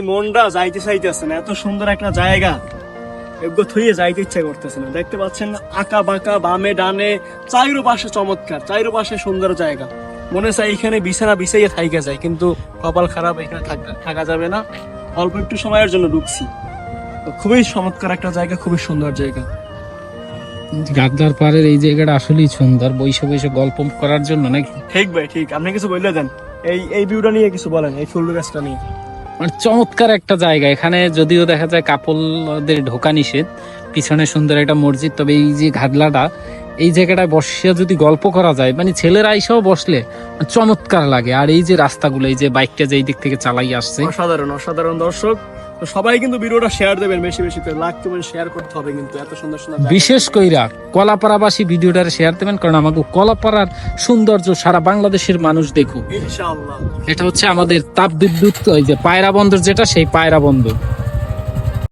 মনটা যাইতে চাইতেছে না, এত সুন্দর একটা জায়গা এগুলো থুয়ে যাইতে ইচ্ছা করতেছে না। দেখতে পাচ্ছেন না, আঁকা বাঁকা বামে ডানে চাইরো পাশে চমৎকার, চাইরো পাশে সুন্দর জায়গা। মনে চাই এখানে বিছানা বিছাইয়ে থাইকা যায়, কিন্তু কপাল খারাপ, এখানে থাকা যাবে না। অল্প একটু সময়ের জন্য ঢুকছি। তো খুবই চমৎকার একটা জায়গা, খুবই সুন্দর জায়গা। গাদ্দার পাড়ের এই জায়গাটা আসলেই সুন্দর, বসে বসে গল্প করার জন্য নাকি? ঠিক ভাই ঠিক, আপনি কিছু বললে দেন এই ভিউটা নিয়ে কিছু বলেন, এই ফুল গাছটা নিয়ে। মানে চমৎকার একটা জায়গা। এখানে যদিও দেখা যায় কাপলদের ঢোকা নিষেধ, পিছনে সুন্দর একটা মসজিদ, তবে এই যে ঘাটলাটা, এই জায়গাটায় বসিয়া যদি গল্প করা যায়, মানে ছেলেরা এসেও বসলে চমৎকার লাগে। আর এই যে রাস্তাগুলো, এই যে বাইকটা যে দিক থেকে চালাই আসছে, অসাধারণ অসাধারণ। দর্শক তো সবাই কিন্তু ভিডিওটা শেয়ার দেবেন, বেশি বেশি করে লাইক কমেন্ট শেয়ার করতে হবে কিন্তু, এত সুন্দর সুন্দর জায়গা। বিশেষ কইরা কলাপাড়াবাসী ভিডিওটারে শেয়ার দেবেন, কারণ আমাকে কলাপাড়ার সৌন্দর্য সারা বাংলাদেশের মানুষ দেখুক। ইনশাআল্লাহ। এটা হচ্ছে আমাদের তাপ বিদ্যুৎ, ওই যে পায়রা বন্দর, যেটা সেই পায়রা বন্দর।